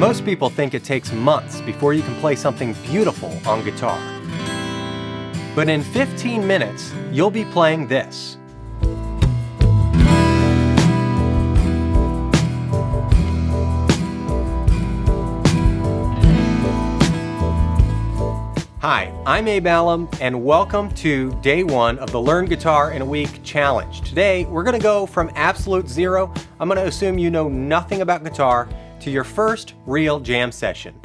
Most people think it takes months before you can play something beautiful on guitar. But in 15 minutes, you'll be playing this. Hi, I'm Abe Allam, and welcome to day one of the Learn Guitar in a Week challenge. Today, we're going to go from absolute zero, I'm going to assume you know nothing about guitar, to your first real jam session.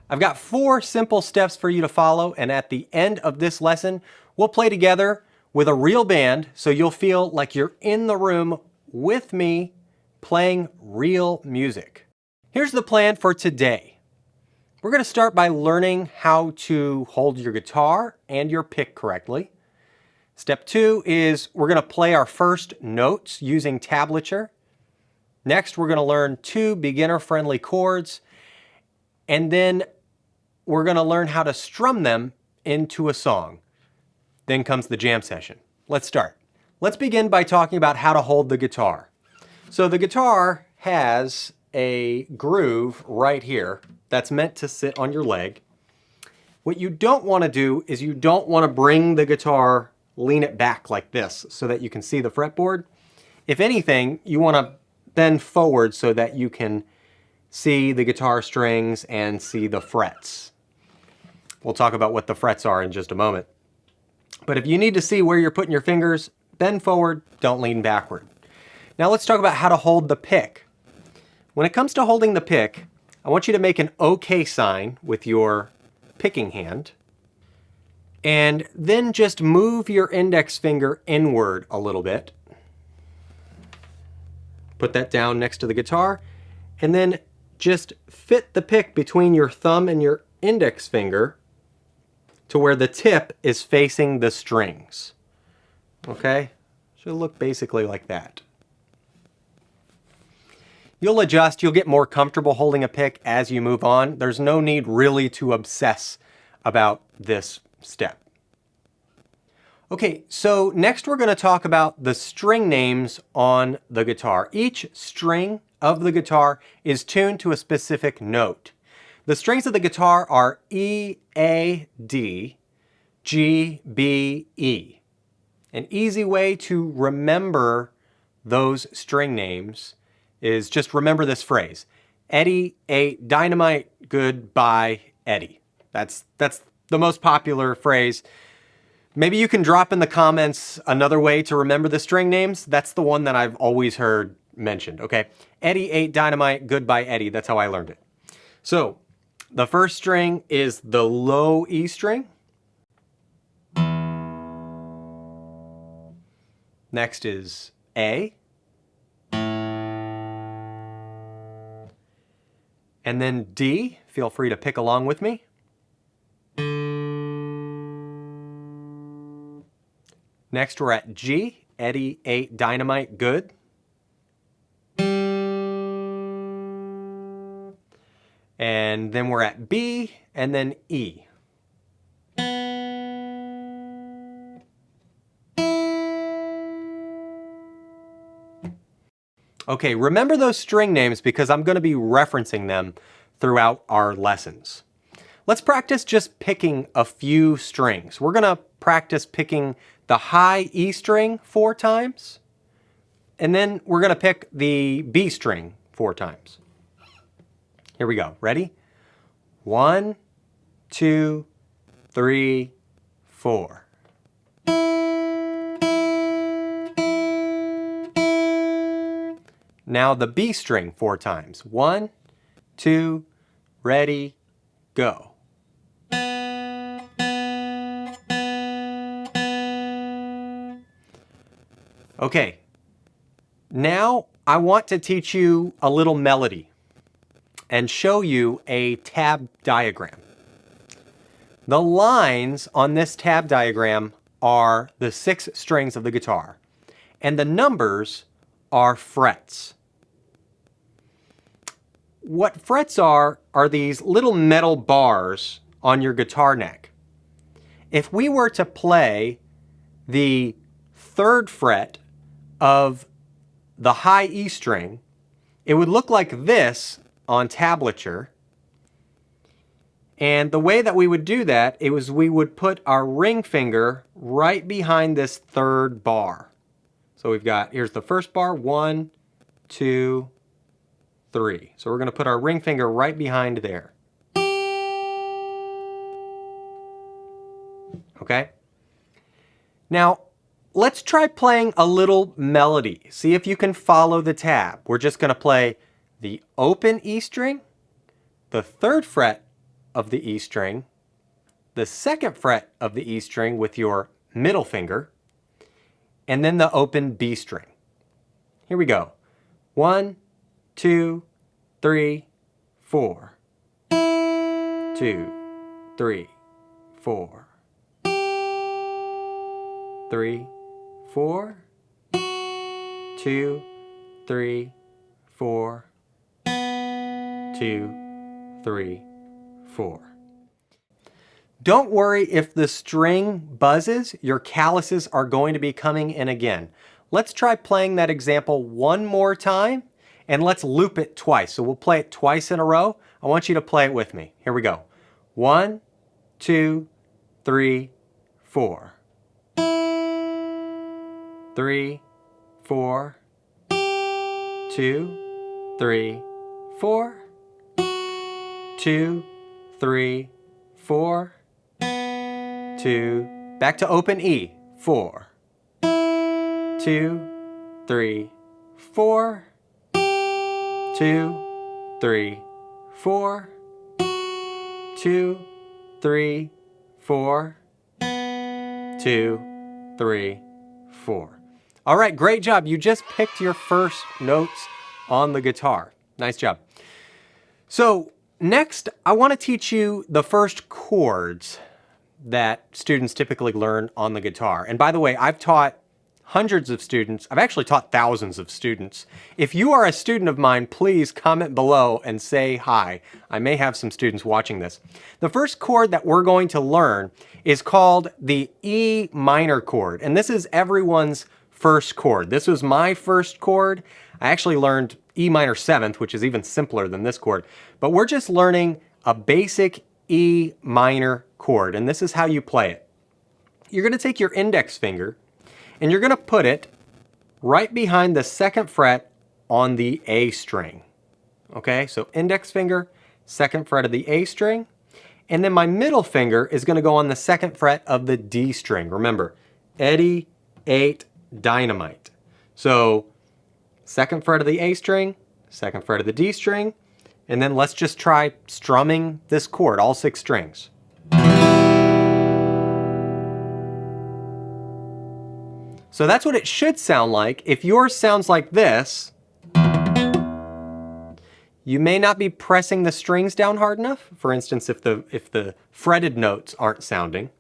I've got 4 simple steps for you to follow, and at the end of this lesson, we'll play together with a real band so you'll feel like you're in the room with me playing real music. Here's the plan for today. We're going to start by learning how to hold your guitar and your pick correctly. Step 2 is we're going to play our first notes using tablature. Next, we're going to learn 2 beginner-friendly chords, and then we're going to learn how to strum them into a song. Then comes the jam session. Let's start. Let's begin by talking about how to hold the guitar. So the guitar has a groove right here that's meant to sit on your leg. What you don't want to do is you don't want to bring the guitar, lean it back like this so that you can see the fretboard. If anything, you want to bend forward so that you can see the guitar strings and see the frets. We'll talk about what the frets are in just a moment. But if you need to see where you're putting your fingers, bend forward, don't lean backward. Now let's talk about how to hold the pick. When it comes to holding the pick, I want you to make an OK sign with your picking hand, and then just move your index finger inward a little bit. Put that down next to the guitar, and then just fit the pick between your thumb and your index finger to where the tip is facing the strings. Okay? Should look basically like that. You'll adjust, you'll get more comfortable holding a pick as you move on. There's no need really to obsess about this step. Okay, so next we're going to talk about the string names on the guitar. Each string of the guitar is tuned to a specific note. The strings of the guitar are E, A, D, G, B, E. An easy way to remember those string names is just remember this phrase. Eddie ate dynamite, goodbye, Eddie. That's the most popular phrase. Maybe you can drop in the comments another way to remember the string names. That's the one that I've always heard mentioned, okay? Eddie ate dynamite, goodbye Eddie. That's how I learned it. So, the first string is the low E string. Next is A. And then D. Feel free to pick along with me. Next we're at G, Eddie ate dynamite, good. And then we're at B, and then E. Okay, remember those string names because I'm going to be referencing them throughout our lessons. Let's practice just picking a few strings. We're going to practice picking the high E string 4 times, and then we're going to pick the B string 4 times. Here we go. Ready? 1, 2, 3, 4. Now the B string 4 times. 1, 2, ready, go. Okay, now I want to teach you a little melody and show you a tab diagram. The lines on this tab diagram are the 6 strings of the guitar, and the numbers are frets. What frets are these little metal bars on your guitar neck. If we were to play the 3rd fret of the high E string, it would look like this on tablature. And the way that we would do that is we would put our ring finger right behind this third bar. So we've got, here's the first bar, 1, 2, 3. So we're going to put our ring finger right behind there. Okay? Now, let's try playing a little melody. See if you can follow the tab. We're just going to play the open E string, the 3rd fret of the E string, the 2nd fret of the E string with your middle finger, and then the open B string. Here we go. 1, 2, 3, 4. 2, 3, 4. 3, 4. 2, 3, 4. 2, 3, 4. Don't worry if the string buzzes, your calluses are going to be coming in again. Let's try playing that example one more time, and let's loop it twice. So we'll play it twice in a row. I want you to play it with me. Here we go. 1, 2, 3, 4. 3, 4. 2, 3, 4. 2, 3, 4. 2. Back to open E. 4. 2, 3, 4. 2, 3, 4. 2, 3, 4. 2, 3, 4. All right, great job. You just picked your first notes on the guitar. Nice job. So next, I want to teach you the first chords that students typically learn on the guitar. And by the way, I've taught hundreds of students. I've actually taught thousands of students. If you are a student of mine, please comment below and say hi. I may have some students watching this. The first chord that we're going to learn is called the E minor chord. And this is everyone's first chord. This was my first chord. I actually learned E minor 7th, which is even simpler than this chord. But we're just learning a basic E minor chord. And this is how you play it. You're going to take your index finger and you're going to put it right behind the 2nd fret on the A string. Okay, so index finger, 2nd fret of the A string. And then my middle finger is going to go on the 2nd fret of the D string. Remember, Eddie, 8, dynamite. So 2nd fret of the A string, 2nd fret of the D string, and then let's just try strumming this chord, all 6 strings. So that's what it should sound like. If yours sounds like this, you may not be pressing the strings down hard enough. For instance, if the fretted notes aren't sounding,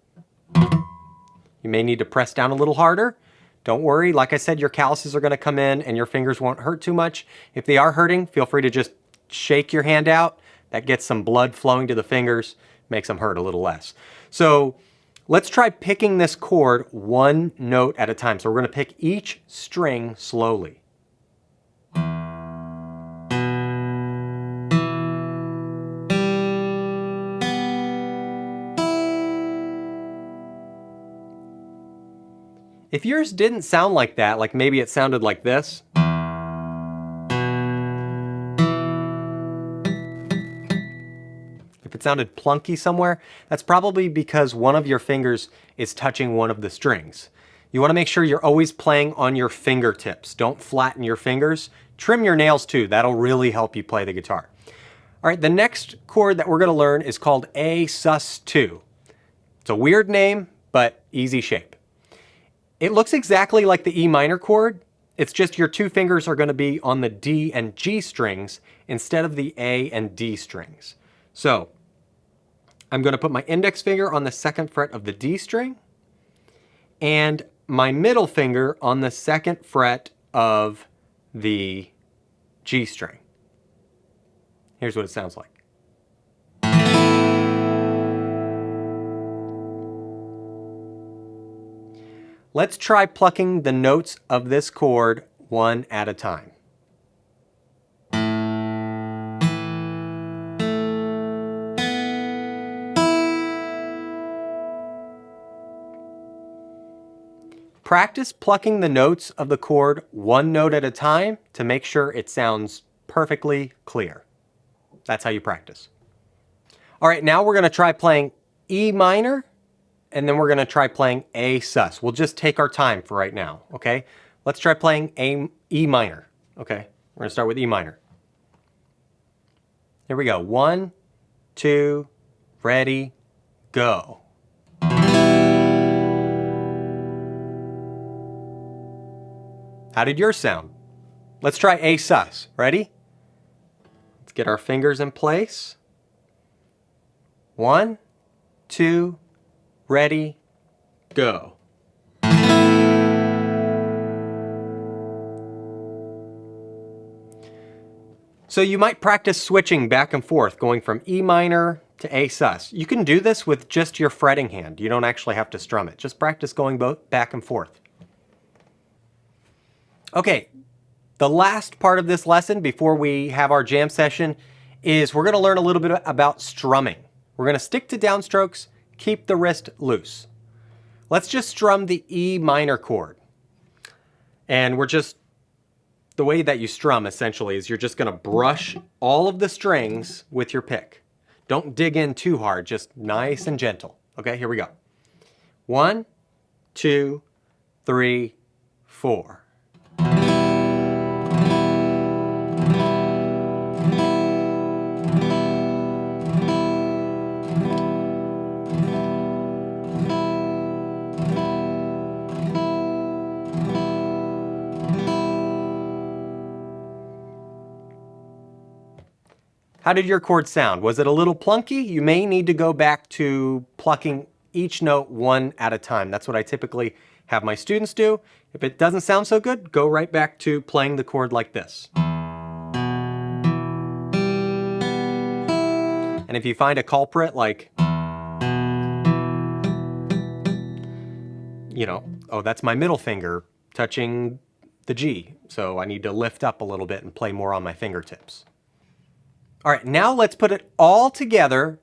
you may need to press down a little harder. Don't worry, like I said, your calluses are going to come in and your fingers won't hurt too much. If they are hurting, feel free to just shake your hand out. That gets some blood flowing to the fingers, makes them hurt a little less. So let's try picking this chord one note at a time. So we're going to pick each string slowly. If yours didn't sound like that, like maybe it sounded like this, if it sounded plunky somewhere, that's probably because one of your fingers is touching one of the strings. You want to make sure you're always playing on your fingertips. Don't flatten your fingers. Trim your nails too. That'll really help you play the guitar. All right, the next chord that we're going to learn is called A sus2. It's a weird name, but easy shape. It looks exactly like the E minor chord. It's just your 2 fingers are going to be on the D and G strings instead of the A and D strings. So I'm going to put my index finger on the 2nd fret of the D string and my middle finger on the 2nd fret of the G string. Here's what it sounds like. Let's try plucking the notes of this chord one at a time. Practice plucking the notes of the chord one note at a time to make sure it sounds perfectly clear. That's how you practice. All right, now we're going to try playing E minor, and then we're going to try playing A sus. We'll just take our time for right now, okay? Let's try playing E minor, okay? We're going to start with E minor. Here we go. 1, 2, ready, go. How did yours sound? Let's try A sus. Ready? Let's get our fingers in place. 1, 2, ready, go. So you might practice switching back and forth, going from E minor to A sus. You can do this with just your fretting hand. You don't actually have to strum it. Just practice going both back and forth. Okay, the last part of this lesson before we have our jam session is we're going to learn a little bit about strumming. We're going to stick to downstrokes, keep the wrist loose. Let's just strum the E minor chord. And the way that you strum essentially is you're just going to brush all of the strings with your pick. Don't dig in too hard, just nice and gentle. Okay, here we go. 1, 2, 3, 4. How did your chord sound? Was it a little plunky? You may need to go back to plucking each note one at a time. That's what I typically have my students do. If it doesn't sound so good, go right back to playing the chord like this. And if you find a culprit like, oh, that's my middle finger touching the G, so I need to lift up a little bit and play more on my fingertips. All right, now let's put it all together.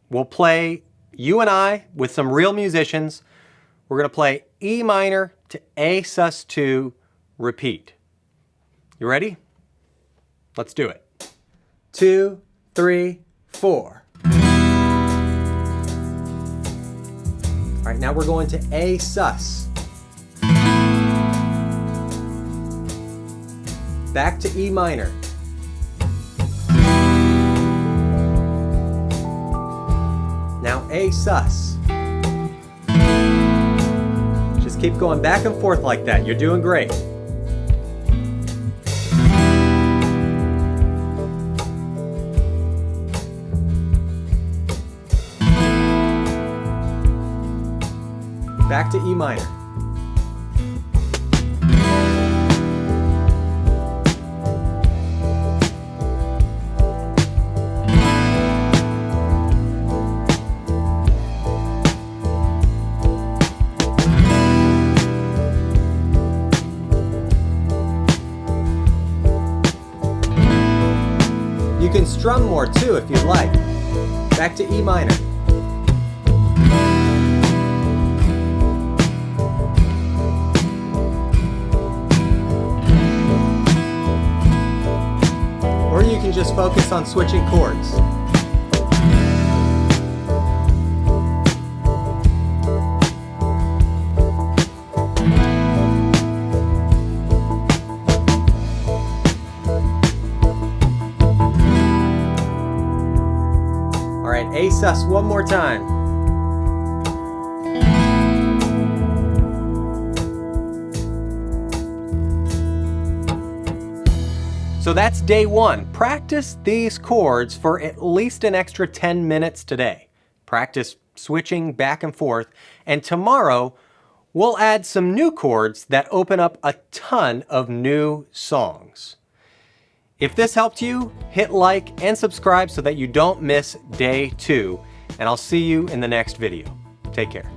We'll play, you and I, with some real musicians. We're going to play E minor to A sus2, repeat. You ready? Let's do it. 2, 3, 4. All right, now we're going to A sus. Back to E minor. Now A sus. Just keep going back and forth like that. You're doing great. Back to E minor. You can strum more too if you'd like. Back to E minor. Or you can just focus on switching chords. All right, A sus one more time. So that's day one. Practice these chords for at least an extra 10 minutes today. Practice switching back and forth. And tomorrow, we'll add some new chords that open up a ton of new songs. If this helped you, hit like and subscribe so that you don't miss day two. And I'll see you in the next video. Take care.